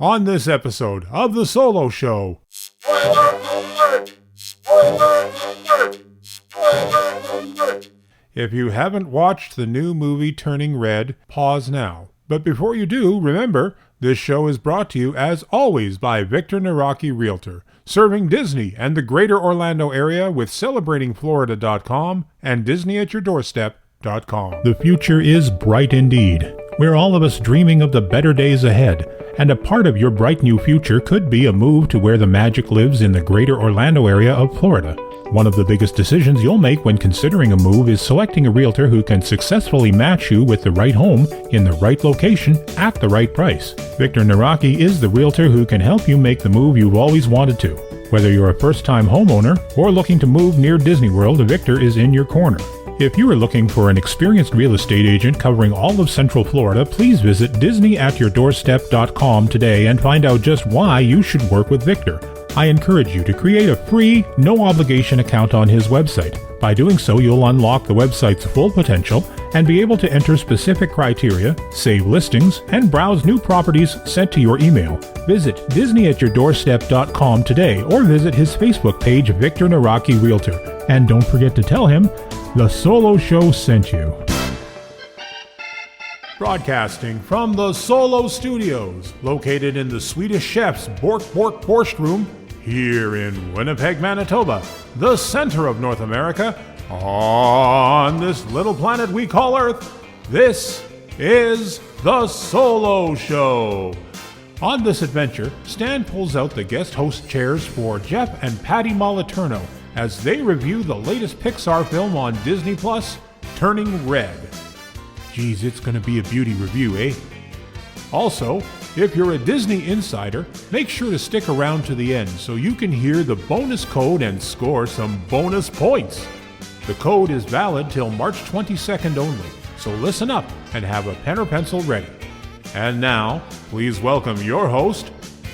on this episode of The Solo Show. Spoiler alert! Spoiler alert! Spoiler alert! If you haven't watched the new movie Turning Red, pause now. But before you do, remember, this show is brought to you as always by Victor Naraki Realtor, serving Disney and the greater Orlando area with celebratingflorida.com and disneyatyourdoorstep.com. The future is bright indeed. We're all of us dreaming of the better days ahead, and a part of your bright new future could be a move to where the magic lives in the greater Orlando area of Florida. One of the biggest decisions you'll make when considering a move is selecting a realtor who can successfully match you with the right home in the right location at the right price. Victor Naraki is the realtor who can help you make the move you've always wanted to. Whether you're a first-time homeowner or looking to move near Disney World, Victor is in your corner. If you are looking for an experienced real estate agent covering all of Central Florida, please visit disneyatyourdoorstep.com today and find out just why you should work with Victor. I encourage you to create a free, no-obligation account on his website. By doing so, you'll unlock the website's full potential and be able to enter specific criteria, save listings, and browse new properties sent to your email. Visit disneyatyourdoorstep.com today or visit his Facebook page, Victor Naraki Realtor. And don't forget to tell him The Solo Show sent you. Broadcasting from the Solo Studios, located in the Swedish chef's Bork Bork Borscht Room, here in Winnipeg, Manitoba, the center of North America, on this little planet we call Earth, this is The Solo Show. On this adventure, Stan pulls out the guest host chairs for Jeff and Patty Moliterno as they review the latest Pixar film on Disney+, Turning Red. Geez, it's going to be a beauty review, eh? Also, if you're a Disney insider, make sure to stick around to the end so you can hear the bonus code and score some bonus points. The code is valid till March 22nd only, so listen up and have a pen or pencil ready. And now, please welcome your host.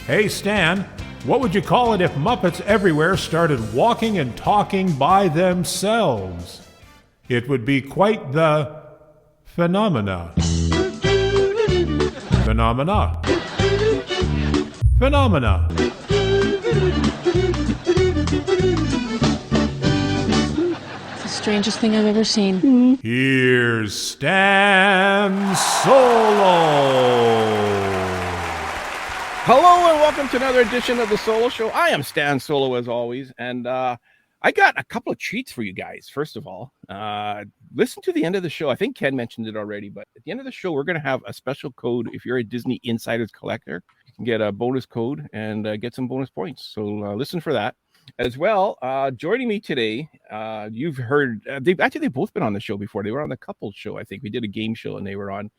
Hey Stan, what would you call it if Muppets everywhere started walking and talking by themselves? It would be quite the phenomena. Phenomena. Phenomena. It's the strangest thing I've ever seen. Here's Stan Solo. Hello and welcome to another edition of The Solo Show. I am Stan Solo as always, and I got a couple of treats for you guys. First of all, listen to the end of the show. I think Ken mentioned it already, but at the end of the show, we're going to have a special code. If you're a Disney Insiders collector, you can get a bonus code and get some bonus points. So listen for that. As well, joining me today, you've heard, they've both been on the show before. They were on the couple show, I think. We did a game show, and they were on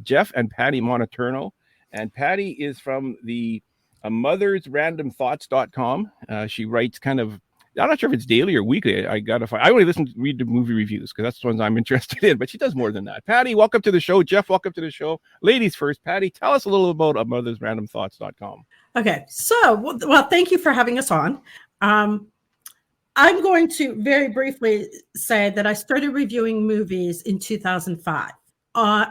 Jeff and Patty Moliterno. And Patty is from the mothersrandomthoughts.com. She writes kind of, I'm not sure if it's daily or weekly. I gotta find. I only read the movie reviews because that's the ones I'm interested in. But she does more than that. Patty, welcome to the show. Jeff, welcome to the show. Ladies first. Patty, tell us a little about mothersrandomthoughts.com. Okay, so well, thank you for having us on. I'm going to very briefly say that I started reviewing movies in 2005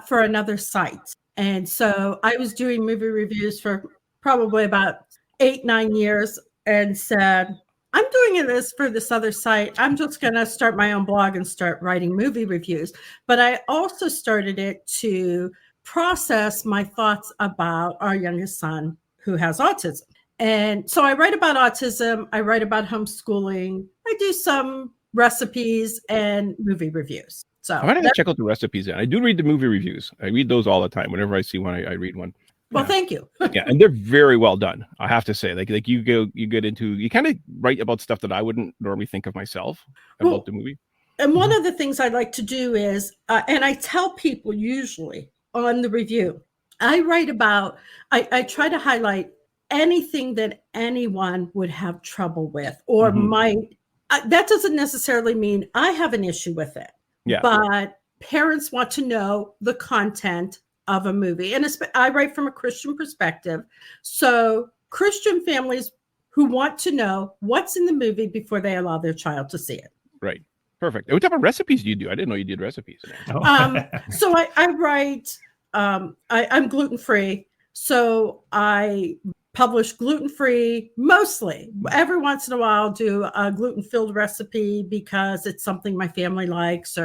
for another site, and so I was doing movie reviews for probably about 8-9 years, and said, I'm doing this for this other site. I'm just going to start my own blog and start writing movie reviews. But I also started it to process my thoughts about our youngest son who has autism. And so I write about autism. I write about homeschooling. I do some recipes and movie reviews. So I'm going to check out the recipes. I do read the movie reviews. I read those all the time. Whenever I see one, I read one. Well, thank you. Yeah, and they're very well done. I have to say, like you get into, you kind of write about stuff that I wouldn't normally think of myself about the movie. And one of the things I like to do is, and I tell people usually on the review, I write about, I try to highlight anything that anyone would have trouble with or might. That doesn't necessarily mean I have an issue with it. Yeah. But parents want to know the content of a movie. And I write from a Christian perspective. So Christian families who want to know what's in the movie before they allow their child to see it. Right. Perfect. What type of recipes do you do? I didn't know you did recipes. So I write, I'm gluten-free. So I publish gluten-free mostly. Every once in a while I'll do a gluten-filled recipe because it's something my family likes,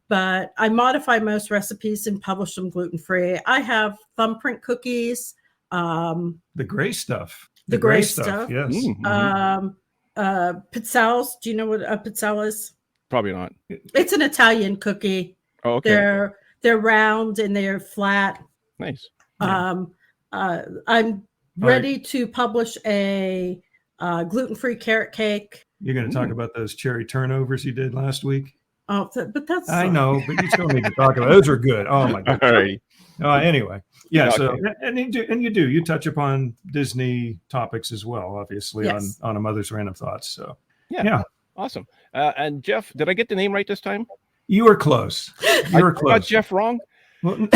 but I modify most recipes and publish them gluten-free. I have thumbprint cookies. The gray stuff. The gray stuff. Yes. Pizzelles. Do you know what a pizzelle is? Probably not. It's an Italian cookie. Oh, okay. They're round and they're flat. Nice. I'm ready to publish a gluten-free carrot cake. You're going to talk about those cherry turnovers you did last week? Oh, but that's I know, but you still need to talk about those. Are good. Oh my god. All right. Anyway, yeah. Okay. So you touch upon Disney topics as well, obviously, Yes. on a Mother's Random Thoughts. So Yeah. Awesome. And Jeff, did I get the name right this time? you were close. You were I close. got Jeff wrong. Well,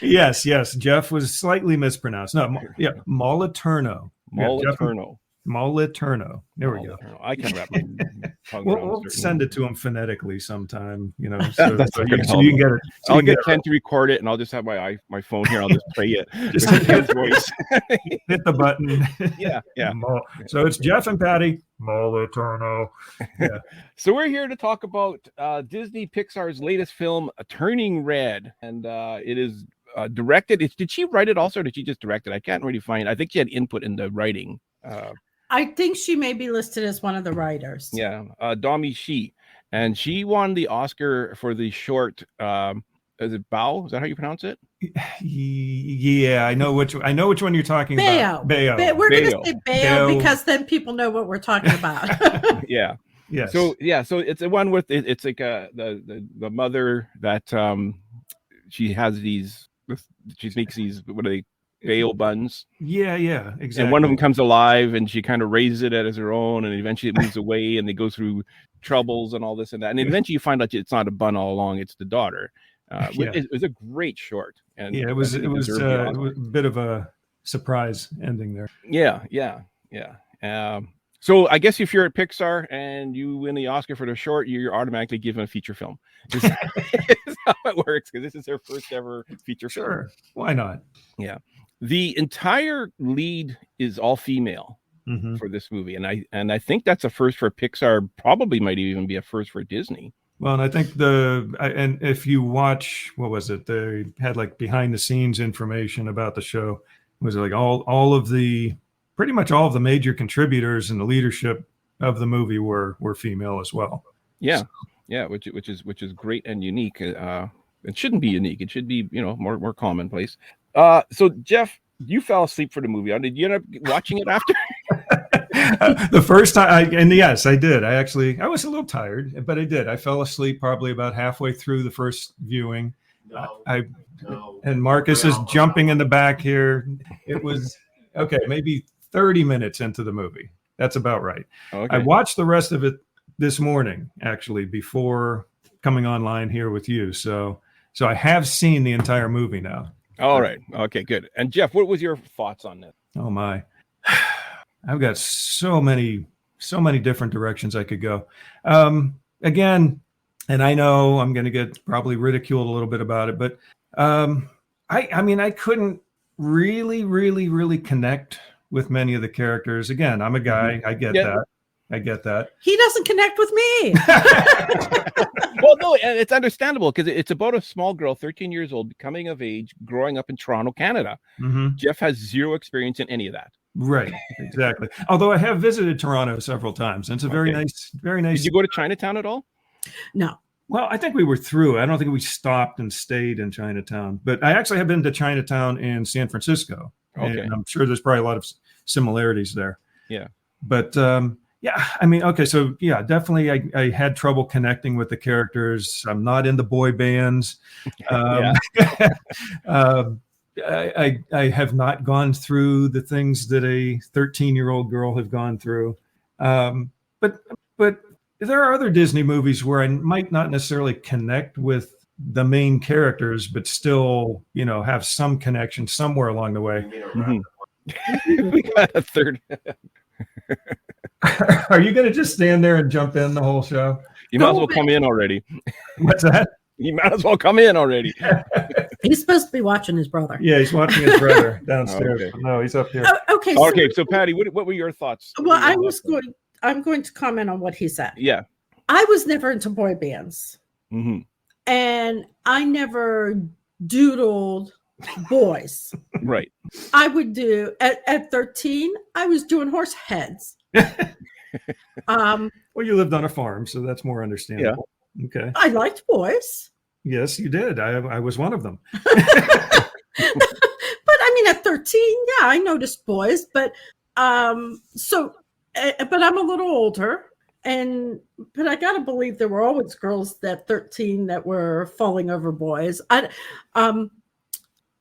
yes. Jeff was slightly mispronounced. No, Moliterno. Moliterno. Moliterno. There we go. I can wrap my tongue around We'll certain- send it to him phonetically sometime, That's so gonna you help. can get it. So I'll you get can Ken to record it, and I'll just have my phone here. I'll just play it. Just Just his voice. hit the button. Yeah. So it's Jeff and Patty. Moliterno. So we're here to talk about Disney Pixar's latest film, Turning Red, and it is directed. Did she write it also, or did she just direct it? I can't really find. I think she had input in the writing. I think she may be listed as one of the writers. Yeah, Domi Shi, and she won the Oscar for the short. Is it Bao? Is that how you pronounce it? Yeah, I know which one you're talking about. Bayo. Bayo. We're going to say Bayo Bayo. because then people know what we're talking about. Yeah. Yes. So it's the one with it's like the mother that she has these. She makes these, what are they? Bayo buns. Yeah, exactly. And one of them comes alive, and she kind of raises it as her own, and eventually it moves away, and they go through troubles and all this and that. And eventually you find out it's not a bun all along; it's the daughter. It was a great short. And it was a bit of a surprise ending there. Yeah. So I guess if you're at Pixar and you win the Oscar for the short, you're automatically given a feature film. This is how it works, because this is their first ever feature film. Sure, why not? Yeah. The entire lead is all female for this movie, and I think that's a first for Pixar. Probably might even be a first for Disney. Well, and I think and if you watch, what was it? They had like behind the scenes information about the show. Was it like pretty much all of the major contributors and the leadership of the movie were female as well. Yeah, which is great and unique. It shouldn't be unique. It should be more commonplace. So Jeff, you fell asleep for the movie. Did you end up watching it after? The first time, yes, I did. I was a little tired, but I did. I fell asleep probably about halfway through the first viewing. And Marcus is jumping in the back here. It was maybe 30 minutes into the movie. That's about right. Okay. I watched the rest of it this morning, actually, before coming online here with you. So I have seen the entire movie now. All right. Okay, good. And Jeff, what was your thoughts on this? Oh my. I've got so many different directions I could go. Again, and I know I'm going to get probably ridiculed a little bit about it, but I couldn't really connect with many of the characters. Again, I'm a guy. I get that. He doesn't connect with me. Well, no, and it's understandable because it's about a small girl, 13 years old, becoming of age, growing up in Toronto, Canada. Jeff has zero experience in any of that. Right, exactly. Although I have visited Toronto several times, and it's a very nice. Did you go to Chinatown at all? No. Well, I think we were through. I don't think we stopped and stayed in Chinatown, but I actually have been to Chinatown in San Francisco. Okay. And I'm sure there's probably a lot of similarities there. Yeah. But so definitely I had trouble connecting with the characters. I'm not into boy bands. I have not gone through the things that a 13-year-old girl have gone through. But there are other Disney movies where I might not necessarily connect with the main characters, but still, have some connection somewhere along the way. We got a third. Are you going to just stand there and jump in the whole show? You might as well come in already. What's that? You might as well come in already. He's supposed to be watching his brother. Yeah, he's watching his brother downstairs. Okay. But no, he's up here. Okay. Okay, so Patty, what were your thoughts? Well, I'm going to comment on what he said. Yeah. I was never into boy bands, Mm-hmm. and I never doodled boys. Right. I would do at 13. I was doing horse heads. Well, you lived on a farm, so that's more understandable. Yeah. Okay. I liked boys. Yes, you did. I was one of them. But I mean, at 13, yeah, I noticed boys. But but I'm a little older, but I gotta believe there were always girls at 13 that were falling over boys.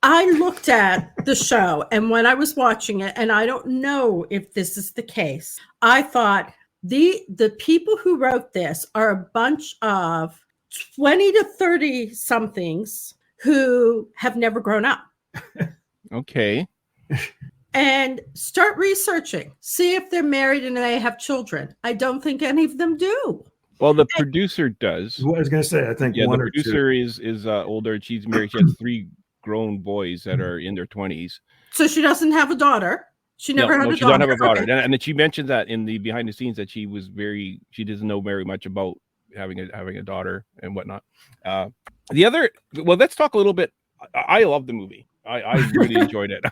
I looked at the show, and when I was watching it, and I don't know if this is the case, I thought the people who wrote this are a bunch of 20 to 30 somethings who have never grown up. Okay. And start researching, see if they're married and they have children. I don't think any of them do. Well, the producer does. Well, I was going to say, I think one the or two. producer is older. She's married. She has 3 grown boys that are in their 20s. So she doesn't have a daughter. She never had a daughter. She don't have a daughter. Okay. And then she mentioned that in the behind the scenes that she doesn't know very much about having a daughter and whatnot. Let's talk a little bit. I love the movie. I really enjoyed it.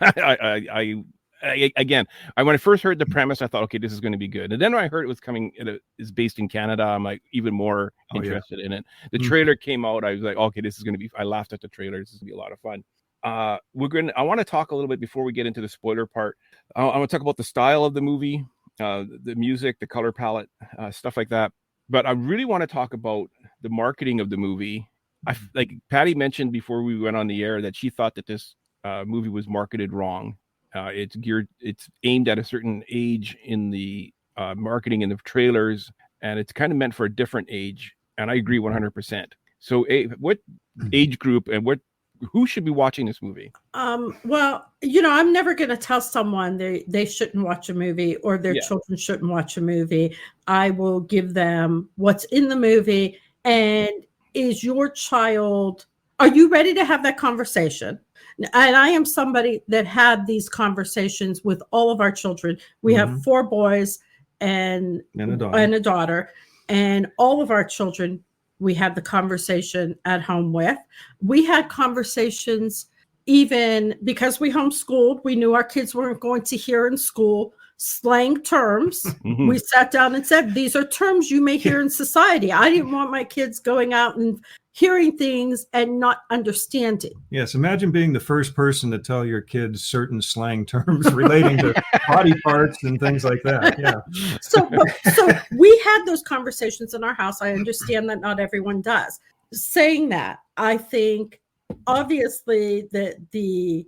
Again, when I first heard the premise, I thought, okay, this is going to be good. And then when I heard it was is based in Canada, I'm like even more interested in it. The trailer came out. I was like, okay, this is going to be. I laughed at the trailer. This is going to be a lot of fun. I want to talk a little bit before we get into the spoiler part. I want to talk about the style of the movie, the music, the color palette, stuff like that. But I really want to talk about the marketing of the movie. Like Patty mentioned before we went on the air that she thought that this movie was marketed wrong. It's aimed at a certain age in the marketing in the trailers, and it's kind of meant for a different age. And I agree 100%. So, what age group and who should be watching this movie? Well, I'm never going to tell someone they shouldn't watch a movie or their children shouldn't watch a movie. I will give them what's in the movie. And are you ready to have that conversation? And I am somebody that had these conversations with all of our children. We have 4 boys and a daughter, and all of our children we had the conversation at home with. We had conversations even because we homeschooled. We knew our kids weren't going to hear in school slang terms. Mm-hmm. We sat down and said, these are terms you may hear in society. I didn't want my kids going out and hearing things and not understanding. Yes, imagine being the first person to tell your kids certain slang terms relating to body parts and things like that. Yeah. So we had those conversations in our house. I understand that not everyone does. Saying that, I think obviously that the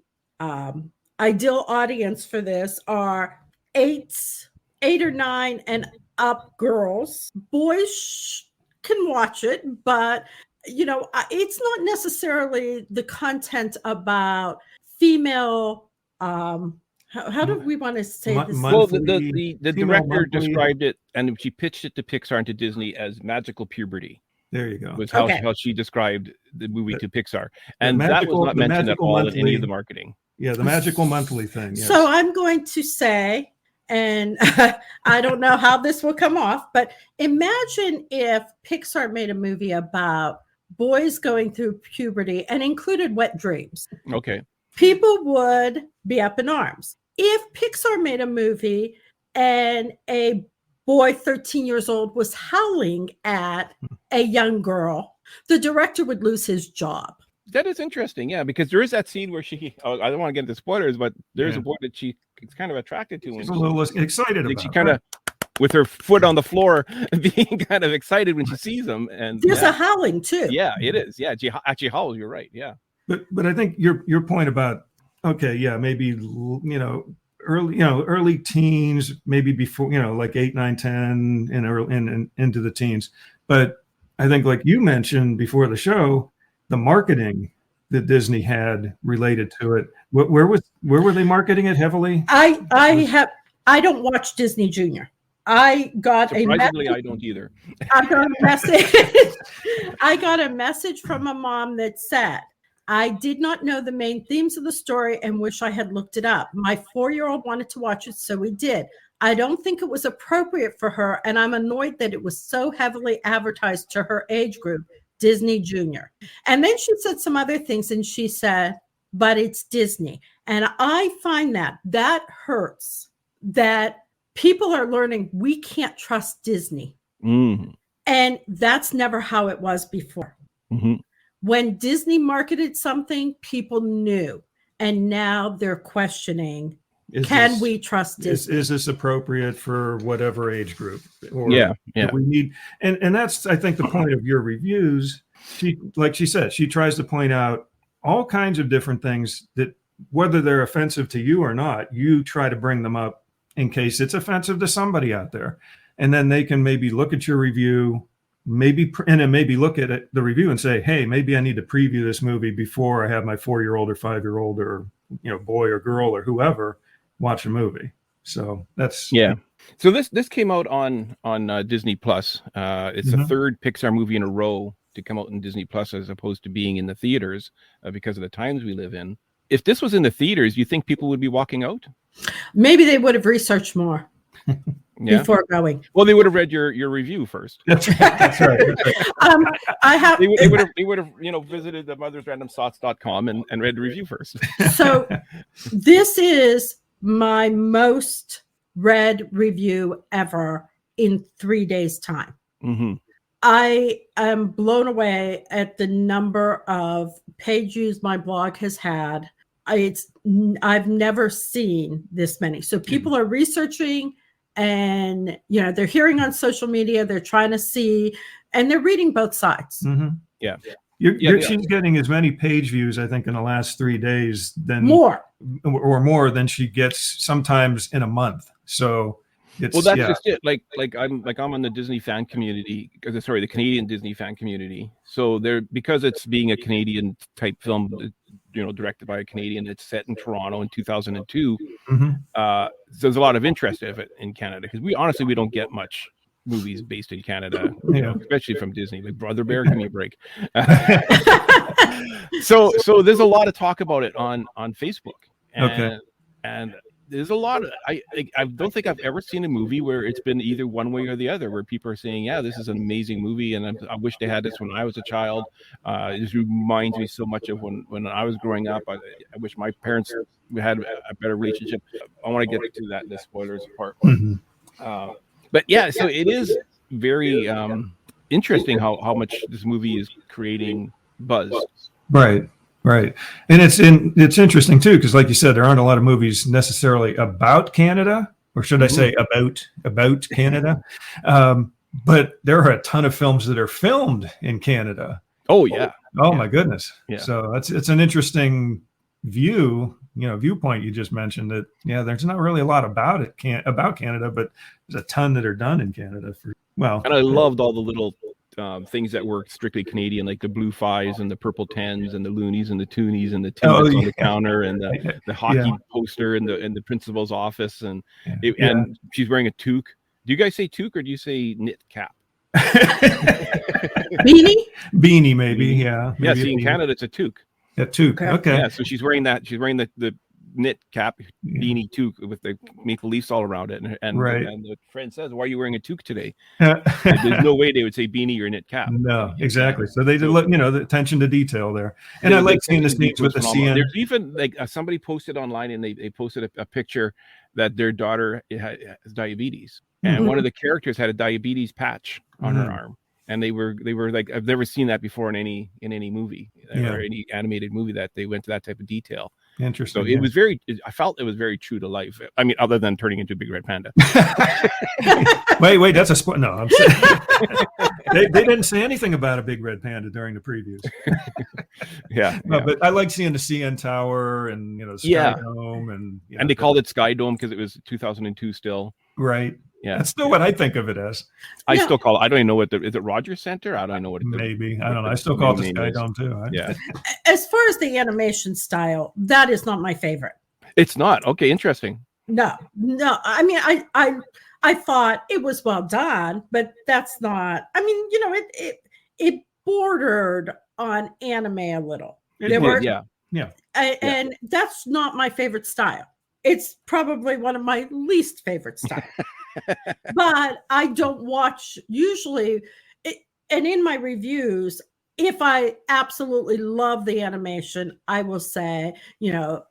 ideal audience for this are 8 or 9 and up girls. Boys can watch it, but it's not necessarily the content about female. How do we want to say this? Well, the director described it, and she pitched it to Pixar and to Disney as magical puberty. There you go. Was how she described the movie to Pixar, and that was not mentioned at all in any of the marketing. Yeah, the magical monthly thing. Yes. So I'm going to say, and I don't know how this will come off, but imagine if Pixar made a movie about boys going through puberty and included wet dreams. Okay. People would be up in arms. If Pixar made a movie and a boy 13 years old was howling at a young girl, the director would lose his job. That is interesting, yeah, because there is that scene where I don't want to get into spoilers, but there's a boy that she's kind of attracted to. She's a little excited about. She kind of, with her foot on the floor, being kind of excited when she sees him. And there's a howling too. Yeah, it is. Yeah, she actually howls. You're right. Yeah. But I think your point about maybe early teens, maybe before like 8, 9, 10, and into the teens. But I think like you mentioned before the show, the marketing that Disney had related to it. Where were they marketing it heavily? I don't watch Disney Junior. I got a Surprisingly, message. I don't either. I got a message. I got a message from a mom that said, I did not know the main themes of the story and wish I had looked it up. My 4-year-old wanted to watch it, so we did. I don't think it was appropriate for her, and I'm annoyed that it was so heavily advertised to her age group, Disney Junior. And then she said some other things, and she said, but it's Disney. And I find that hurts, that people are learning we can't trust Disney. Mm. And that's never how it was before. Mm-hmm. When Disney marketed something, people knew. And now they're questioning, can we trust Disney? Is this appropriate for whatever age group? Or Yeah. we need, and that's, I think, the point of your reviews. Like she said, she tries to point out all kinds of different things that, whether they're offensive to you or not, you try to bring them up in case it's offensive to somebody out there. And then they can maybe look at your review, maybe look at it, the review, and say, hey, maybe I need to preview this movie before I have my 4-year-old or 5-year-old or, boy or girl or whoever watch a movie. So that's So this came out on Disney Plus. It's the third Pixar movie in a row to come out in Disney Plus, as opposed to being in the theaters, because of the times we live in. If this was in the theaters, you think people would be walking out? Maybe they would have researched more before going. Well, they would have read your review first. That's right. They would have visited the mothersrandomthoughts.com and read the review first. So this is my most read review ever in 3 days' time. Mm-hmm. I am blown away at the number of page views my blog has had. I've never seen this many. So people are researching, and they're hearing on social media, they're trying to see, and they're reading both sides. Mm-hmm. Yeah. She's getting as many page views, I think, in the last 3 days than more than she gets sometimes in a month. So it's, well, that's just it. Like I'm on the Disney fan community, the Canadian Disney fan community. So because it's being a Canadian type film, directed by a Canadian, it's set in Toronto in 2002. Mm-hmm. There's a lot of interest of it in Canada, because we don't get much movies based in Canada, especially from Disney. Like Brother Bear, give me a break. So there's a lot of talk about it on Facebook, and there's a lot of I don't think I've ever seen a movie where it's been either one way or the other, where people are saying, yeah, this is an amazing movie, and I wish they had this when I was a child. It just reminds me so much of when I was growing up. I wish my parents had a better relationship. I want to get to that in the spoilers part. Mm-hmm. But yeah, so it is very interesting how much this movie is creating buzz. Right. And it's interesting too, because like you said, there aren't a lot of movies necessarily about Canada, or should I say about Canada. But there are a ton of films that are filmed in Canada. Oh yeah. Oh my goodness. Yeah. So it's an interesting viewpoint you just mentioned, that there's not really a lot about Canada, but there's a ton that are done in Canada and I loved all the little things that were strictly Canadian, like the blue fives and the purple tens and the loonies and the toonies and the timbits on the counter and the hockey poster in the principal's office, and she's wearing a toque. Do you guys say toque or do you say knit cap? Beanie maybe. Yeah, see, in Canada it's a toque. A toque. Okay. Yeah, so she's wearing that. She's wearing the knit cap, beanie toque with the maple leaves all around it, and the friend says, "Why are you wearing a toque today?" There's no way they would say beanie or knit cap. No, exactly. So they did, the attention to detail there, and I like seeing the scenes with the CN. There's even somebody posted online, and they posted a picture that their daughter has diabetes, and one of the characters had a diabetes patch on her arm. And they were like, I've never seen that before in any movie or any animated movie, that they went to that type of detail. Interesting. So it was I felt it was very true to life. I mean, other than turning into a big red panda. wait, that's a spoiler. No, I'm saying they didn't say anything about a big red panda during the previews. But I like seeing the CN Tower and the Sky Dome and they called it Sky Dome because it was 2002 still. Right. Yeah, that's still what I think of it as. I still call it. I don't even know what is it Rogers Center? I don't know what it is. Maybe. I don't know. I still call it the Sky Dome too. Yeah. As far as the animation style, that is not my favorite. It's not. Okay, interesting. No. I mean, I thought it was well done, but that's not. I mean, it bordered on anime a little. Yeah. And that's not my favorite style. It's probably one of my least favorite styles. But I don't watch usually. And in my reviews, if I absolutely love the animation, I will say,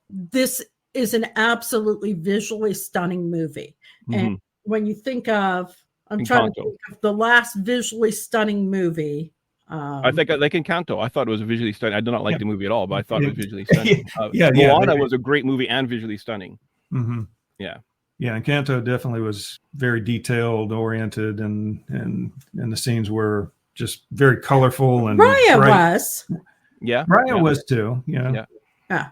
this is an absolutely visually stunning movie. And when you think of, I'm trying to think of the last visually stunning movie. I think like Encanto, I thought it was visually stunning. I do not like the movie at all, but I thought it was visually stunning. Moana was a great movie and visually stunning. Mm-hmm. Yeah. Yeah, Encanto definitely was very detailed oriented, and the scenes were just very colorful. And Raya was. Yeah. Raya was too. Yeah.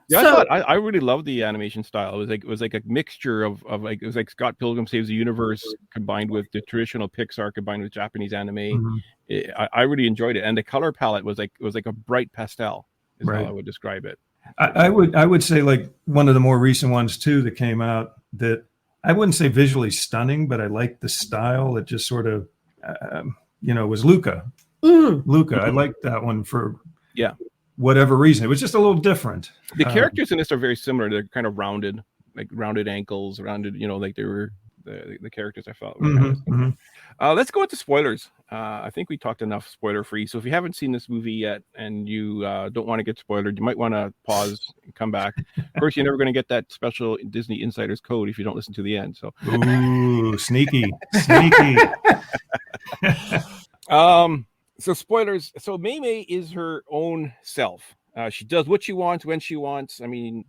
So, I really loved the animation style. It was like a mixture of like, it was like Scott Pilgrim Saves the Universe combined with the traditional Pixar combined with Japanese anime. I really enjoyed it, and the color palette was like a bright pastel. Is how I would describe it. I would say like one of the more recent ones too that came out that I wouldn't say visually stunning, but I liked the style. It just sort of was Luca. Luca, I liked that one for whatever reason. It was just a little different. The characters in this are very similar. They're kind of rounded, like rounded ankles, rounded, like they were the characters I felt. Let's go into spoilers. I think we talked enough spoiler free. So if you haven't seen this movie yet and you don't want to get spoiled, you might want to pause and come back. Of course, you're never going to get that special Disney Insider's code if you don't listen to the end. So, ooh, sneaky. So spoilers. So Mei is her own self. She does what she wants when she wants. I mean,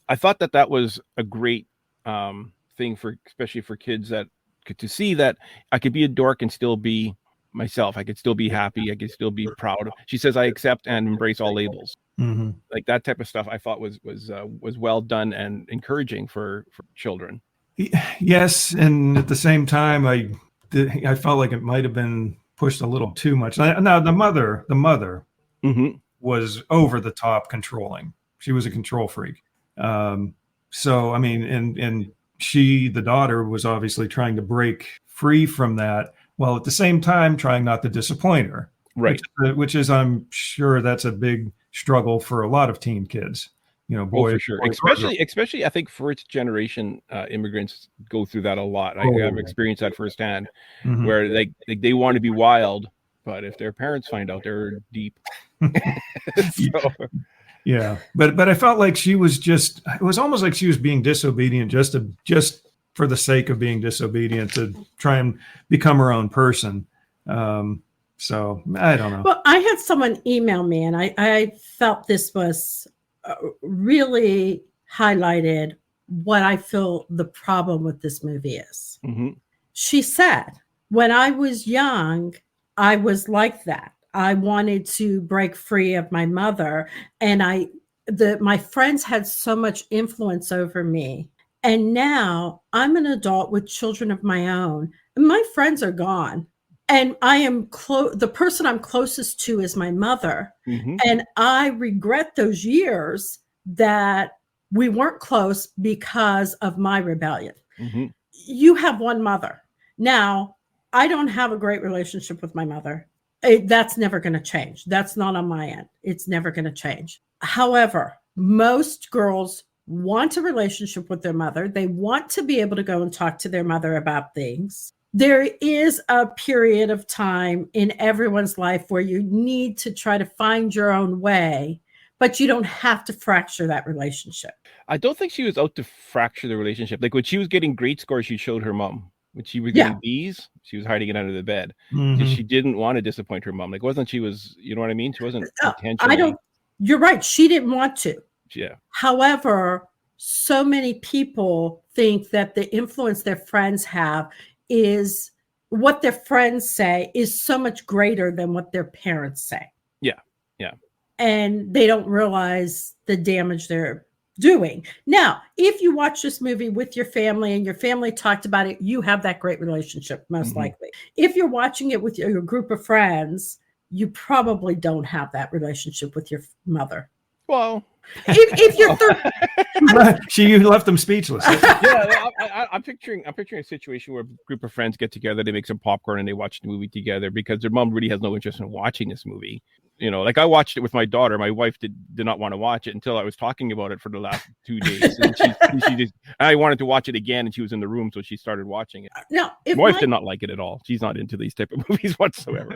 I thought that was a great thing especially for kids to see that I could be a dork and still be myself. I could still be happy. I could still be proud. She says, I accept and embrace all labels. Like that type of stuff I thought was well done and encouraging for children. Yes. And at the same time, I felt like it might've been pushed a little too much. Now the mother was over the top controlling. She was a control freak. So, I mean, and she, the daughter, was obviously trying to break free from that, while at the same time trying not to disappoint her. Right. Which is, I'm sure that's a big struggle for a lot of teen kids. Boys. For sure. Especially, I think first generation immigrants go through that a lot. I've experienced that firsthand, where they want to be wild, but if their parents find out, they're deep. Yeah, but I felt like she was it was almost like she was being disobedient just for the sake of being disobedient to try and become her own person. So I don't know. Well, I had someone email me, and I felt this was really highlighted what I feel the problem with this movie is. She said, when I was young, I was like that. I wanted to break free of my mother, and my friends had so much influence over me. And now I'm an adult with children of my own, and my friends are gone. And I am the person I'm closest to is my mother. And I regret those years that we weren't close because of my rebellion. You have one mother. Now, I don't have a great relationship with my mother. That's never going to change. That's not on my end. It's never going to change. However, most girls want a relationship with their mother. They want to be able to go and talk to their mother about things. There is a period of time in everyone's life where you need to try to find your own way, but you don't have to fracture that relationship. I don't think she was out to fracture the relationship. Like when she was getting great scores, she showed her mom. When she was getting B's, she was hiding it under the bed. She didn't want to disappoint her mom. Like, you know what I mean? She wasn't intentionally. You're right. She didn't want to. Yeah. However, so many people think that the influence their friends have is what their friends say is so much greater than what their parents say. Yeah. And they don't realize the damage they're doing. Now, if you watch this movie with your family and your family talked about it, you have that great relationship, most likely. If you're watching it with your group of friends, you probably don't have that relationship with your mother. Well, if you're you left them speechless. I I'm picturing a situation where a group of friends get together, they make some popcorn, and they watch the movie together because their mom really has no interest in watching this movie. Like I watched it with my daughter. My wife did not want to watch it until I was talking about it for the last 2 days. And I wanted to watch it again, and she was in the room, so she started watching it. Now, My wife did not like it at all. She's not into these type of movies whatsoever.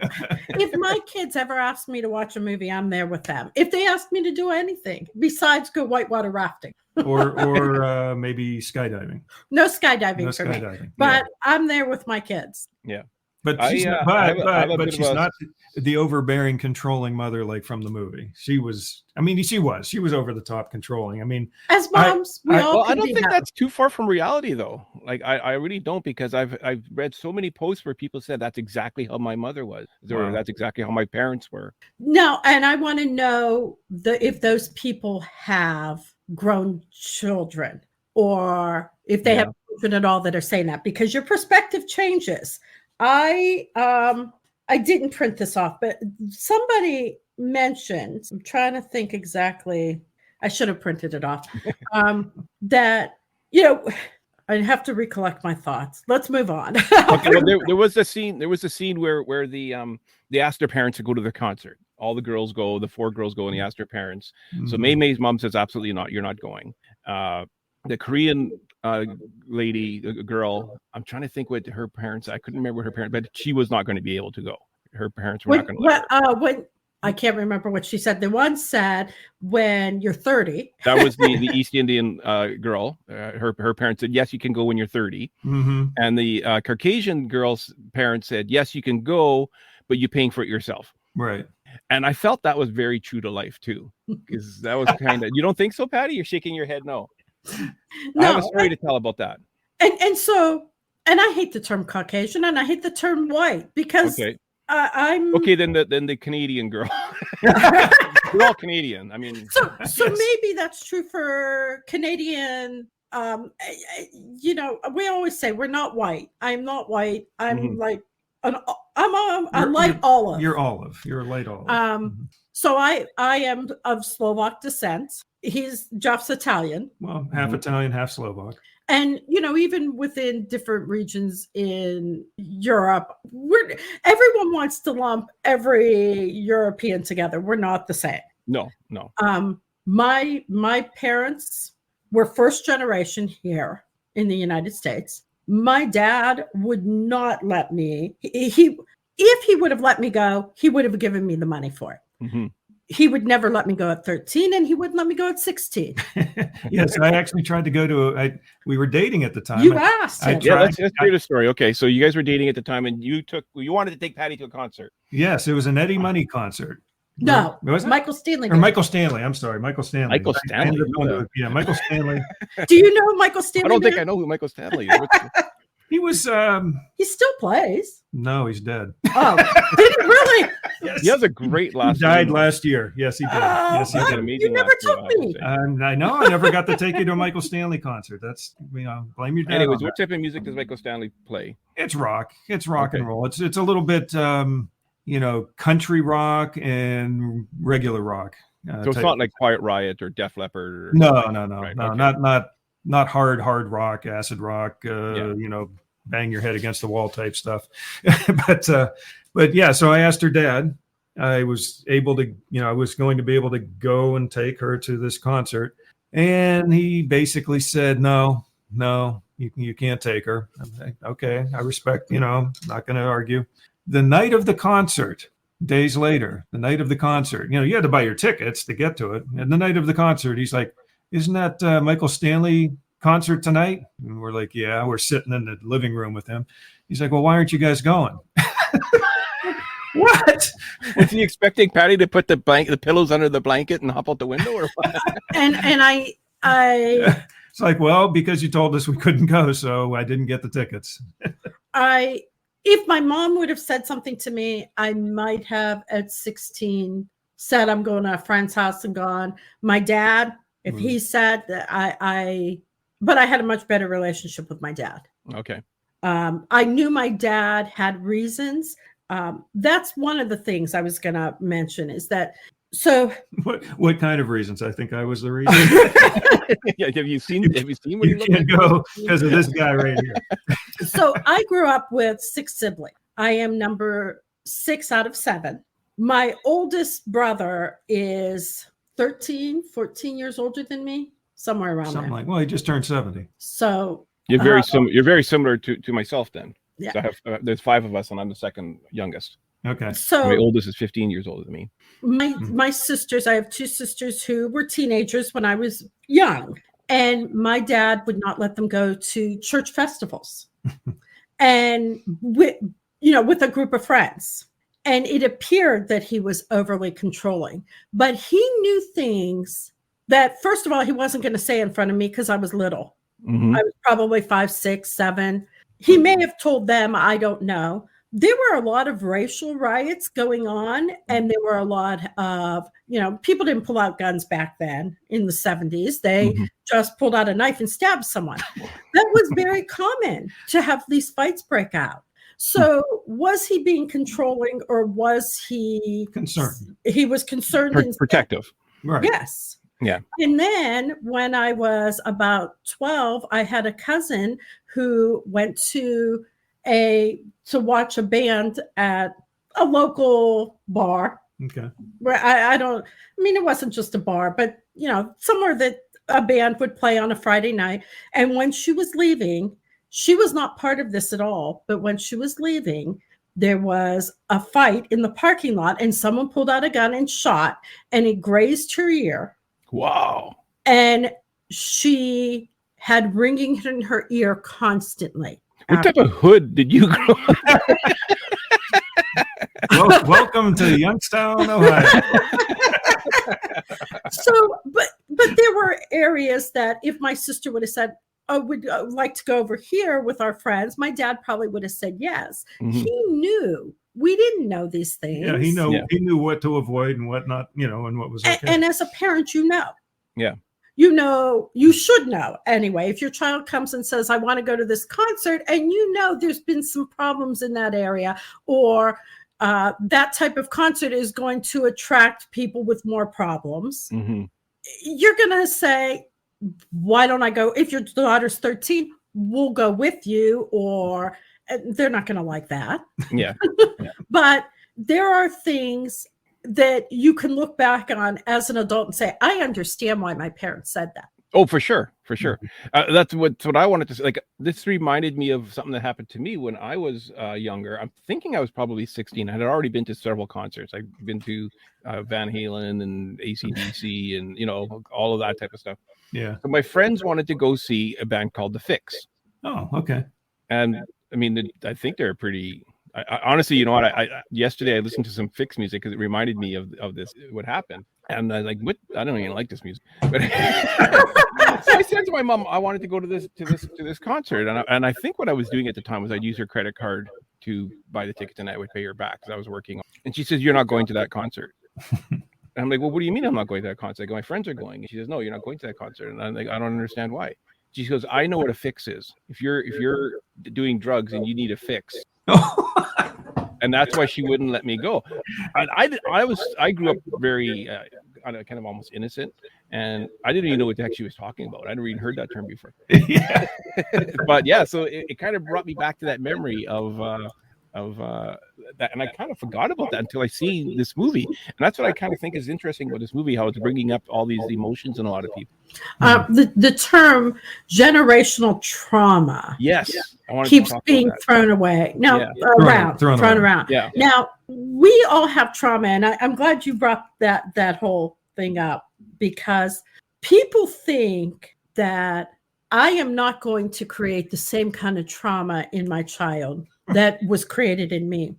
If my kids ever ask me to watch a movie, I'm there with them. If they ask me to do anything besides go whitewater rafting. or maybe skydiving. No skydiving No for me. skydiving. But I'm there with my kids. Yeah. But she's not the overbearing, controlling mother like from the movie. She was over the top controlling. I mean, as moms, I don't think that's too far from reality, though. Like I really don't, because I've read so many posts where people said that's exactly how my mother was, or that's exactly how my parents were. No, and I want to know if those people have grown children, or if they have children at all that are saying that, because your perspective changes. I didn't print this off, but somebody mentioned, I'm trying to think exactly, I should have printed it off, that, I have to recollect my thoughts. Let's move on. Okay, well, there was a scene where they asked their parents to go to their concert. All the girls go, the 4 girls go, and they asked their parents. Mm-hmm. So May's mom says, absolutely not, you're not going. The Korean girl, I'm trying to think what her parents, I couldn't remember what her parents, but she was not going to be able to go. Her parents were not going to let her. I can't remember what she said. The one said, when you're 30. That was the East Indian girl. Her parents said, yes, you can go when you're 30. Mm-hmm. And the Caucasian girl's parents said, yes, you can go, but you're paying for it yourself. Right. And I felt that was very true to life too, because that was kind of, you don't think so, Patty? You're shaking your head. No. I have a story to tell about that. And I hate the term Caucasian, and I hate the term white, because I'm okay. Then the Canadian girl, we're all Canadian. I mean, so maybe that's true for Canadian. We always say we're not white. I'm not white. I'm like I'm light olive. You're olive. You're a light olive. So I am of Slovak descent. Jeff's Italian. Well, half Italian, half Slovak. And, even within different regions in Europe, everyone wants to lump every European together. We're not the same. No. My parents were first generation here in the United States. My dad would not let me. If he would have let me go, he would have given me the money for it. Mm-hmm. He would never let me go at 13, and he wouldn't let me go at 16. Yes, I actually tried to go to we were dating at the time. You asked him. Yeah, let's hear the story. Okay, so you guys were dating at the time, and you wanted to take Patty to a concert. Yes, it was an Eddie Money concert. No, was it? Michael Stanley. Or Michael Stanley. I'm sorry, Michael Stanley. Michael Stanley. Michael Stanley. Do you know who Michael Stanley? I don't think I know who Michael Stanley is. He was. He still plays. No, he's dead. Oh, did he really? Yes. He has a great last. He died last year. Yes, he did. Yes, he did. Amazing. You never took me. I know. I never got to take you to a Michael Stanley concert. That's blame your dad. Anyways, what type of music does Michael Stanley play? It's rock. It's rock and roll. It's a little bit country rock and regular rock. So it's not like Quiet Riot or Def Leppard. No. Right, no, okay. Not hard rock, acid rock. Bang your head against the wall type stuff. but yeah. So I asked her dad. I was going to be able to go and take her to this concert, and he basically said, "No, you can't take her." I'm like, okay, I respect. Not going to argue. The night of the concert. Days later, the night of the concert, you had to buy your tickets to get to it. And the night of the concert, he's like, "Isn't that Michael Stanley concert tonight?" And we're like, "Yeah." We're sitting in the living room with him. He's like, "Well, why aren't you guys going?" What? Was he expecting Patty to put the pillows under the blanket and hop out the window, or what? and I It's like, well, because you told us we couldn't go, so I didn't get the tickets. If my mom would have said something to me, I might have at 16 said I'm going to a friend's house and gone. My dad, if he said that, but I had a much better relationship with my dad. Okay. I knew my dad had reasons. That's one of the things I was going to mention, is that So What kind of reasons? I think I was the reason. Yeah, have you seen what You he looked can't like? go because of this guy right here. so I grew up with 6 siblings. I am number 6 out of 7. My oldest brother is 13, 14 years older than me, somewhere around Something there. like, well, he just turned 70. So You're very similar. You're very similar to myself then. Yeah. So I have there's 5 of us, and I'm the second youngest. Okay. so My oldest is 15 years older than me. my sisters, I have 2 sisters who were teenagers when I was young, and my dad would not let them go to church festivals and with a group of friends. And it appeared that he was overly controlling, but he knew things that, first of all, he wasn't going to say in front of me because I was little. Mhm. I was probably 5, 6, 7. He may have told them, I don't know. There were a lot of racial riots going on, and there were a lot of, people didn't pull out guns back then in the 70s. They just pulled out a knife and stabbed someone. That was very common to have these fights break out. So was he being controlling, or was he Concerned. He was concerned and Protective. Right. yes. Yeah. And then when I was about 12, I had a cousin who went to watch a band at a local bar Okay. where it wasn't just a bar, but somewhere that a band would play on a Friday night. And when she was leaving, she was not part of this at all. But when she was leaving, there was a fight in the parking lot, and someone pulled out a gun and shot, and it grazed her ear. Wow. And she had ringing in her ear constantly. What type of hood did you grow up? Welcome to Youngstown, Ohio. So, but there were areas that if my sister would have said, "Oh, would like to go over here with our friends," my dad probably would have said yes. Mhm. He knew. We didn't know these things. Yeah, he knew what to avoid and what not, and what was okay. And as a parent, Yeah. You should know anyway. If your child comes and says, "I want to go to this concert," and there's been some problems in that area, or that type of concert is going to attract people with more problems, you're going to say, "Why don't I go?" If your daughter's 13, we'll go with you, or they're not going to like that. Yeah. But there are things that you can look back on as an adult and say, "I understand why my parents said that." Oh, for sure. That's what I wanted to say. Like, this reminded me of something that happened to me when I was younger. I'm thinking I was probably 16. I had already been to several concerts. I've been to Van Halen and AC/DC and all of that type of stuff. Yeah. So my friends wanted to go see a band called The Fix, Oh, okay. and I think they're pretty. I honestly, yesterday I listened to some Fix music because it reminded me of this, what happened. And I was like, what? I don't even like this music. But so I said to my mom, I wanted to go to this concert. And I think what I was doing at the time was I'd use her credit card to buy the tickets, and I would pay her back because I was working. And she says, "You're not going to that concert." And I'm like, "Well, what do you mean I'm not going to that concert?" I go, "My friends are going." And she says, "No, you're not going to that concert." And I'm like, "I don't understand why." She goes, "I know what a fix is. If you're doing drugs and you need a fix." And that's why she wouldn't let me go. And I grew up very kind of almost innocent, and I didn't even know what the heck she was talking about. I never even heard that term before. Yeah. But yeah, so it kind of brought me back to that memory of that, and I kind of forgot about that until I seen this movie. And that's what I kind of think is interesting about this movie, how it's bringing up all these emotions in a lot of people. The term generational trauma, Yes, keeps being thrown away. No, yeah. thrown around. Yeah. Now we all have trauma, and I'm glad you brought that whole thing up, because people think that I am not going to create the same kind of trauma in my child that was created in me.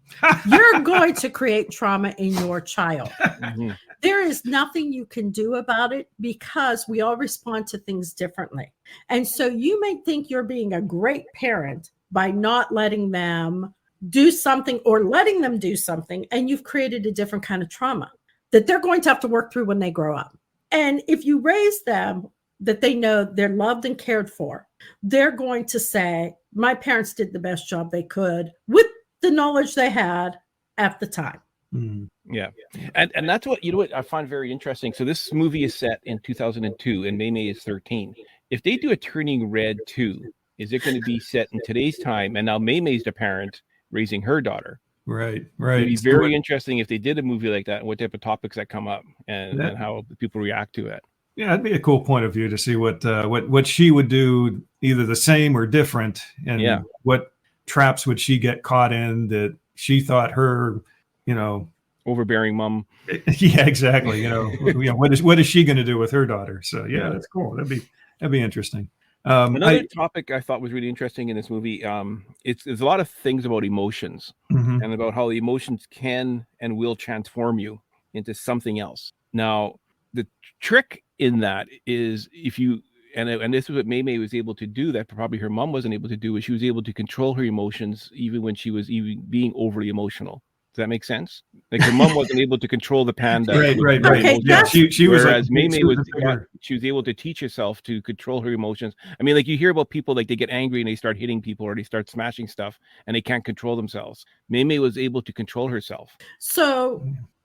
You're going to create trauma in your child. Mm-hmm. There is nothing you can do about it, because we all respond to things differently. And so you may think you're being a great parent by not letting them do something or letting them do something, and you've created a different kind of trauma that they're going to have to work through when they grow up. And if you raise them that they know they're loved and cared for, they're going to say, "My parents did the best job they could with the knowledge they had at the time." Mm. Yeah. And that's what, you know what I find very interesting. So this movie is set in 2002 and May is 13. If they do a Turning Red 2, is it going to be set in today's time? And now May's the parent raising her daughter. Right. It'd be very interesting if they did a movie like that and what type of topics that come up and how people react to it. Yeah, it'd be a cool point of view to see what she would do, either the same or different, and what traps would she get caught in that she thought her, overbearing mom. Yeah, exactly. What is she going to do with her daughter? So that's cool. That'd be interesting. Another topic I thought was really interesting in this movie. There's a lot of things about emotions and about how the emotions can and will transform you into something else. Now, the trick in that is if you and this is what May was able to do that probably her mom wasn't able to do, is she was able to control her emotions even when she was even being overly emotional. Does that make sense? Like her mom wasn't able to control the panda. Right. Okay, yeah, she was. Whereas May she was able to teach herself to control her emotions. I mean, like you hear about people like they get angry and they start hitting people or they start smashing stuff and they can't control themselves. May was able to control herself. So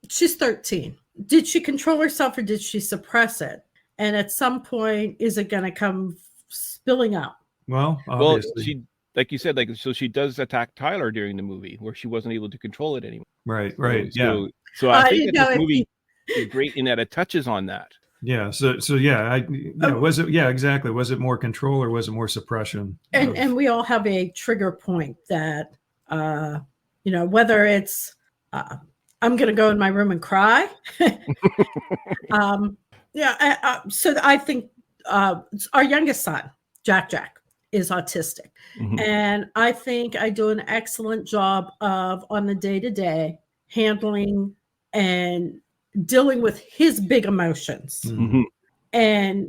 she's 13. Did she control herself or did she suppress it? And at some point, is it going to come spilling out? Well, obviously. She, like you said, so she does attack Tyler during the movie where she wasn't able to control it anymore. Right. So I think that this movie is great in that it touches on that. Yeah. So yeah, was it? Yeah, exactly. Was it more control or was it more suppression? And we all have a trigger point that, whether it's I'm going to go in my room and cry. So I think our youngest son, Jack, is autistic. And I think I do an excellent job of, on the day-to-day, handling and dealing with his big emotions.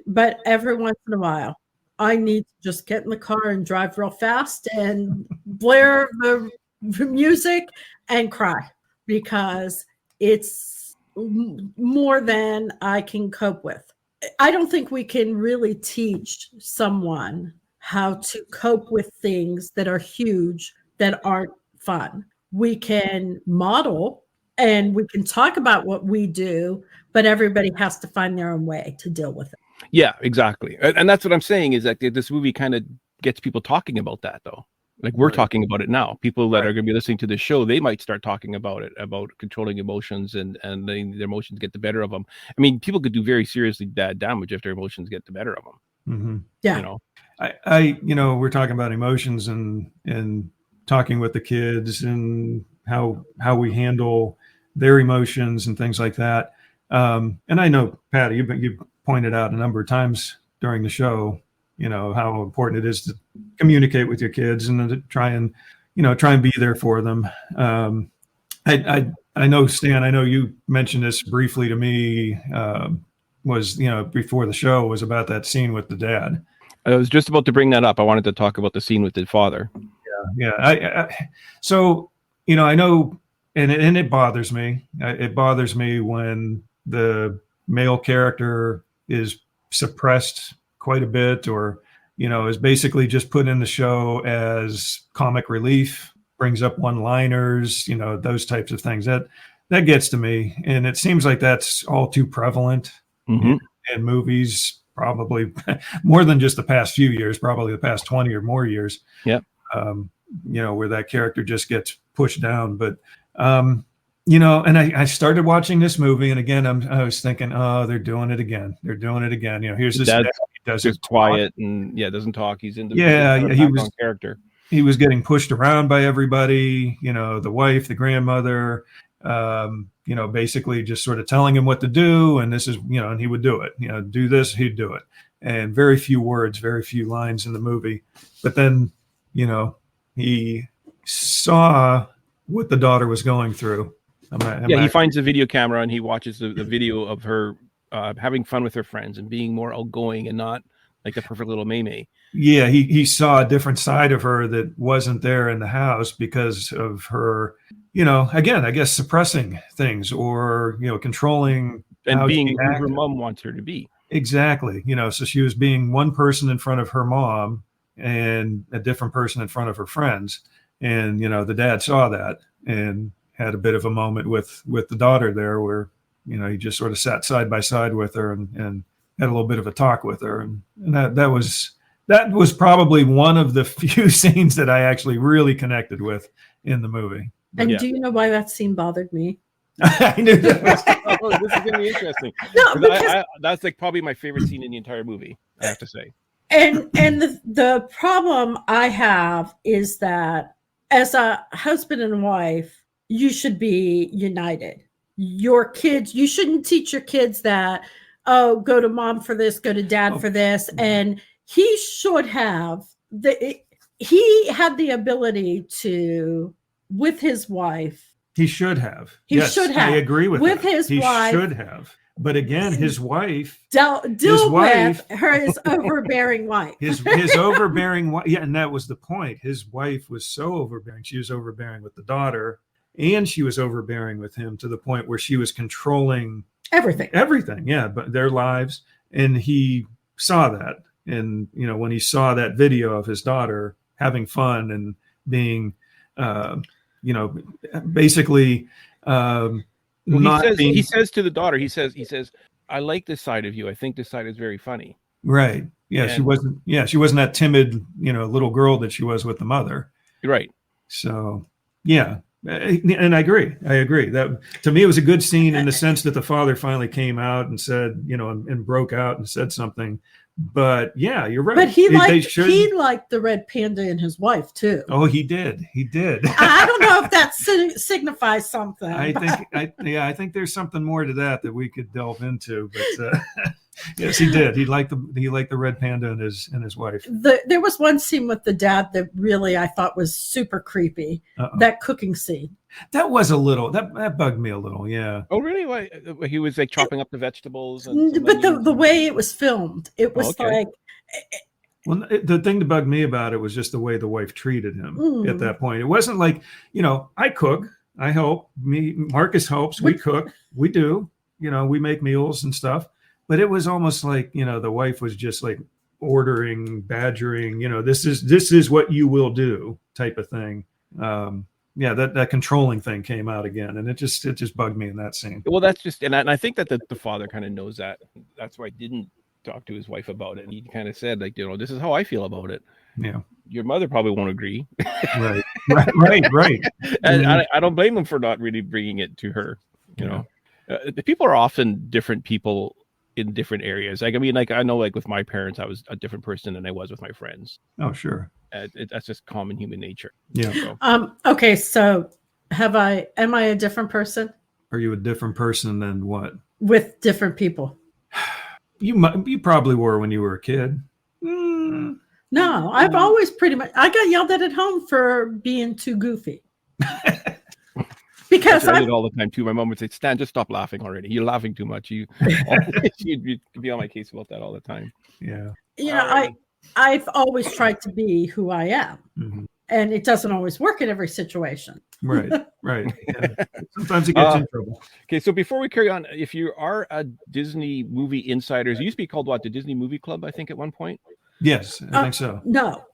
But every once in a while, I need to just get in the car and drive real fast and blare the music and cry because it's more than I can cope with. I don't think we can really teach someone how to cope with things that are huge, that aren't fun. We can model and we can talk about what we do, but everybody has to find their own way to deal with it. Yeah, exactly. And that's what I'm saying is that this movie kind of gets people talking about that, though. Like we're talking about it now. People that are going to be listening to the show, they might start talking about it, about controlling emotions and letting their emotions get the better of them. I mean, people could do very seriously bad damage if their emotions get the better of them. Yeah. I we're talking about emotions and talking with the kids and how we handle their emotions and things like that. And I know, Patty, you pointed out a number of times during the show, how important it is to communicate with your kids and to try and be there for them. I know, Stan, I know you mentioned this briefly to me, was, before the show, was about that scene with the dad. I was just about to bring that up. I wanted to talk about the scene with the father. Yeah. So, I know, and it bothers me. It bothers me when the male character is suppressed quite a bit, or, is basically just put in the show as comic relief, brings up one-liners, those types of things. That gets to me. And it seems like that's all too prevalent in movies, probably more than just the past few years, probably the past 20 or more years. Yeah. Where that character just gets pushed down. But, and I started watching this movie, and again, I was thinking, oh, they're doing it again. Here's this dad, he does it quiet and doesn't talk. He's in the he was character. He was getting pushed around by everybody, the wife, the grandmother, basically just sort of telling him what to do. And this is, and he would do it, do this, he'd do it. And very few words, very few lines in the movie. But then, he saw what the daughter was going through. He finds a video camera and he watches the video of her having fun with her friends and being more outgoing and not like the perfect little May. Yeah, he saw a different side of her that wasn't there in the house because of her, again, I guess suppressing things or, controlling and being who her mom wants her to be. Exactly. So she was being one person in front of her mom and a different person in front of her friends. And, the dad saw that and had a bit of a moment with the daughter there, where he just sort of sat side by side with her and had a little bit of a talk with her, and that was probably one of the few scenes that I actually really connected with in the movie. And do you know why that scene bothered me? I knew that Oh, this is gonna be interesting. No, because That's like probably my favorite scene in the entire movie, I have to say. and the problem I have is that as a husband and wife, you should be united. Your kids, you shouldn't teach your kids that, oh, go to mom for this, go to dad for this. And he should have he had the ability to, with his wife. he should have. He should have. I agree with With that. his he wife. should have. But again, his wife, Deal wife- with his overbearing wife. his overbearing wife. Yeah, and that was the point. His wife was so overbearing. She was overbearing with the daughter, and she was overbearing with him to the point where she was controlling Everything. Yeah, but their lives. And he saw that. And when he saw that video of his daughter having fun and being, basically. He says to the daughter, he says, I like this side of you. I think this side is very funny. Right. Yeah. She wasn't that timid, little girl that she was with the mother. Right. So, yeah. And I agree. That to me, it was a good scene in the sense that the father finally came out and said, and broke out and said something. But yeah, you're right. But he liked the red panda and his wife too. Oh, he did. I don't know if that signifies something. I think there's something more to that we could delve into. But yes, he did. He liked the red panda and his wife. There was one scene with the dad that really I thought was super creepy. Uh-oh. That cooking scene. That was a little that bugged me a little. Yeah. Oh, really? Why he was like chopping up the vegetables? But the way it was filmed, it was like. Well, the thing that bugged me about it was just the way the wife treated him at that point. It wasn't like, I cook, I help, Marcus helps, we cook, we do, we make meals and stuff. But it was almost like, the wife was just like ordering, badgering, this is what you will do type of thing. That controlling thing came out again, and it just bugged me in that scene. Well, that's just, and I think that the father kind of knows that. That's why I didn't talk to his wife about it. And he kind of said, like, this is how I feel about it. Yeah. Your mother probably won't agree. Right. And I don't blame him for not really bringing it to her. The people are often different people in different areas. Like, I mean, like, I know, like with my parents, I was a different person than I was with my friends. Oh, sure. That's just common human nature. Yeah. So. Okay. So am I a different person? Are you a different person than what? With different people. You probably were when you were a kid. No, I've always I got yelled at home for being too goofy. Because I did all the time too. My mom would say, "Stan, just stop laughing already. You're laughing too much." You'd be on my case about that all the time. Yeah. I've always tried to be who I am. Mm-hmm. And it doesn't always work in every situation. Right. Yeah. Sometimes it gets in trouble. Okay, so before we carry on, if you are a Disney movie insiders, it used to be called what? The Disney Movie Club, I think, at one point? Yes, I think so. No.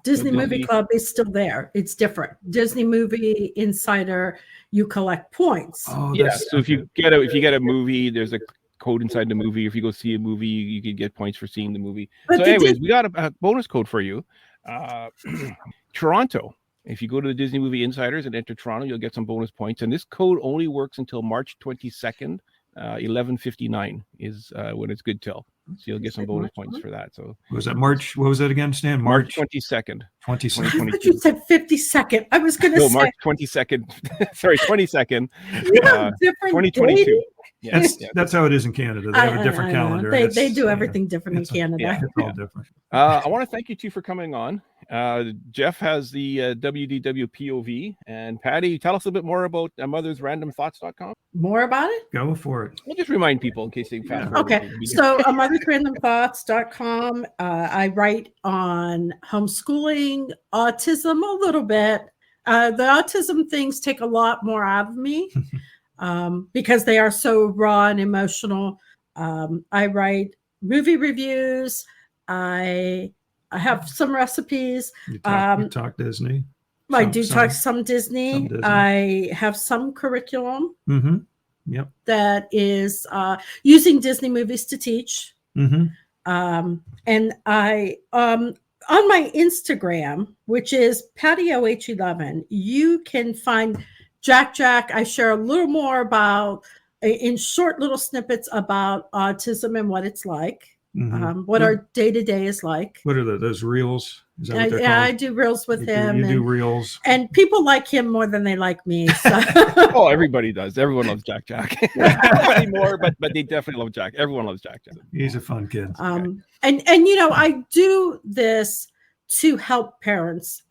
Disney Movie Club is still there. It's different. Disney Movie Insider, you collect points. Oh, yeah. So if you get a movie, there's a code inside the movie. If you go see a movie, you can get points for seeing the movie. But anyways, we got a bonus code for you. Toronto. If you go to the Disney Movie Insiders and enter Toronto, you'll get some bonus points. And this code only works until March 22nd, 11:59 is when it's good till. So you'll get some bonus points for that. So was that March? What was that again, Stan? March 22nd. 22nd. But you said 52nd. I was going to say March 22nd. Sorry, 22nd. You have different 2022. dating? Yes, that's how it is in Canada. They have a different calendar. They do everything different in Canada. Yeah, it's all different. I want to thank you two for coming on. Jeff has the WDW POV, and Patty, tell us a bit more about mothersrandomthoughts.com. More about it? Go for it. We'll just remind people in case they fast forward. Okay, so mothersrandomthoughts.com. I write on homeschooling, autism a little bit. The autism things take a lot more out of me. Because they are so raw and emotional. I write movie reviews. I have some recipes. You talk Disney. I do talk some Disney. Some Disney. I have some curriculum Mm-hmm. Yep. that is using Disney movies to teach. Mm-hmm. And I on my Instagram, which is PattyOH11, you can find Jack. I share a little more about, in short little snippets, about autism and what it's like, what our day-to-day is like. What are those reels? Is that what they're I called? do reels with him. You do reels. And people like him more than they like me. So. Oh, everybody does. Everyone loves Jack. Not anymore, but they definitely love Jack. Everyone loves Jack. He's a fun kid. And I do this to help parents.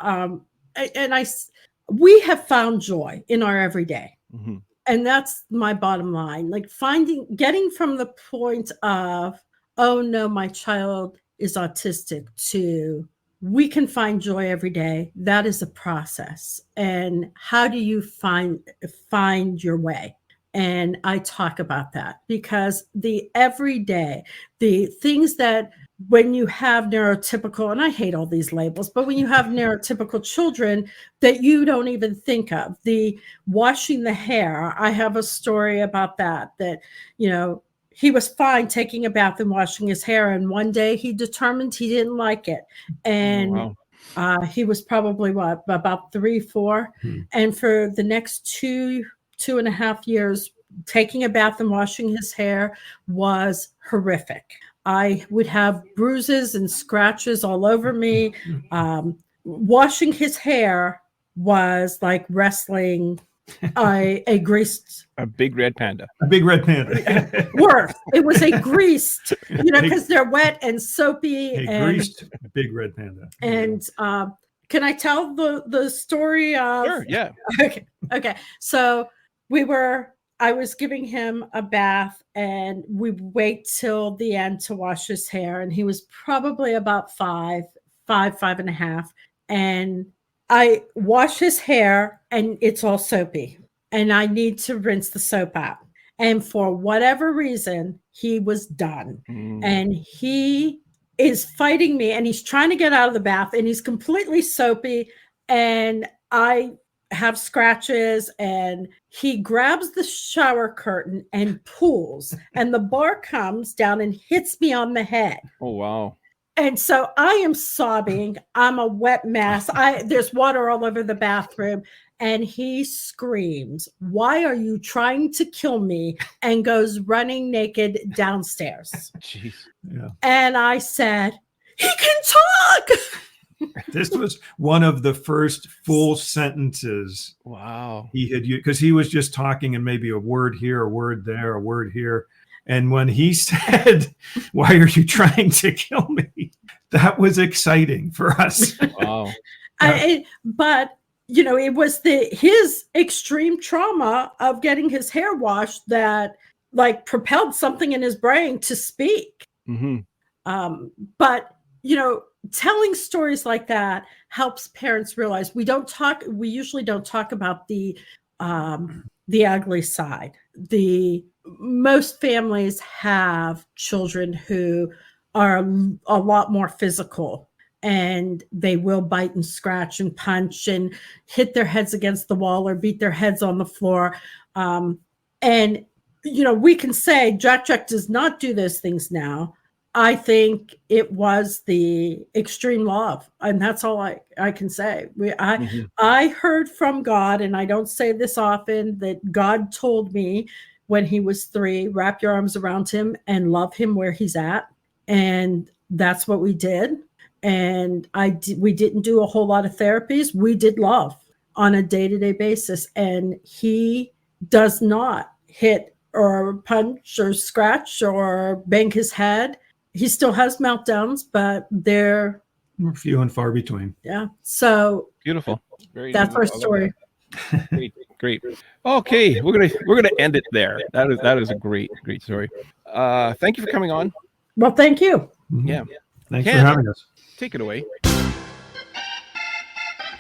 We have found joy in our everyday. Mm-hmm. And that's my bottom line. Like getting from the point of, oh no, my child is autistic, to we can find joy every day. That is a process. And how do you find your way? And I talk about that, because the everyday, the things that when you have neurotypical, and I hate all these labels, but when you have neurotypical children that you don't even think of, the washing the hair, I have a story about that, he was fine taking a bath and washing his hair. And one day he determined he didn't like it. And he was probably about 3, 4. And for the next 2.5 years, taking a bath and washing his hair was horrific. I would have bruises and scratches all over me. Washing his hair was like wrestling a big red panda. A big red panda. Worse, it was a greased, because they're wet and soapy. Greased big red panda. And can I tell the story of? Sure, yeah. Okay. So I was giving him a bath, and we wait till the end to wash his hair. And he was probably about 5.5. And I wash his hair and it's all soapy, and I need to rinse the soap out. And for whatever reason, he was done. And he is fighting me, and he's trying to get out of the bath, and he's completely soapy. And I have scratches, and he grabs the shower curtain and pulls, and the bar comes down and hits me on the head. Oh, wow. And so I am sobbing. I'm a wet mess. There's water all over the bathroom. And he screams, "Why are you trying to kill me?" and goes running naked downstairs. Jeez. Yeah. And I said, "He can talk." This was one of the first full sentences. Wow. He had, because he was just talking and maybe a word here, a word there, a word here. And when he said, "Why are you trying to kill me?" that was exciting for us. Wow. But it was his extreme trauma of getting his hair washed that propelled something in his brain to speak. Mm-hmm. But telling stories like that helps parents realize we usually don't talk about the ugly side. Most families have children who are a lot more physical, and they will bite and scratch and punch and hit their heads against the wall or beat their heads on the floor. And we can say Jack does not do those things now. I think it was the extreme love, and that's all I can say. I heard from God, and I don't say this often, that God told me when he was 3, wrap your arms around him and love him where he's at. And that's what we did. And we didn't do a whole lot of therapies. We did love on a day-to-day basis. And he does not hit or punch or scratch or bang his head. He still has meltdowns, but they're few and far between. Yeah. So beautiful. That's our story. Great. Okay, we're gonna end it there. That is a great story. Thank you for coming on. Well, thank you. Yeah. Thanks for having us. Take it away.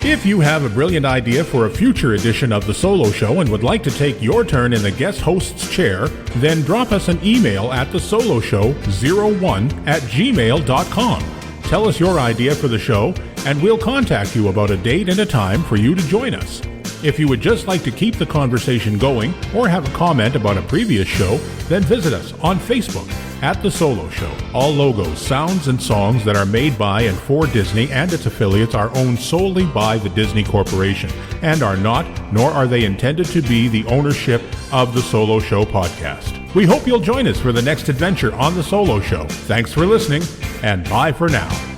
If you have a brilliant idea for a future edition of The Solo Show and would like to take your turn in the guest host's chair, then drop us an email at thesoloshow01@gmail.com. Tell us your idea for the show, and we'll contact you about a date and a time for you to join us. If you would just like to keep the conversation going or have a comment about a previous show, then visit us on Facebook at The Solo Show. All logos, sounds, and songs that are made by and for Disney and its affiliates are owned solely by the Disney Corporation and are not, nor are they intended to be, the ownership of The Solo Show podcast. We hope you'll join us for the next adventure on The Solo Show. Thanks for listening, and bye for now.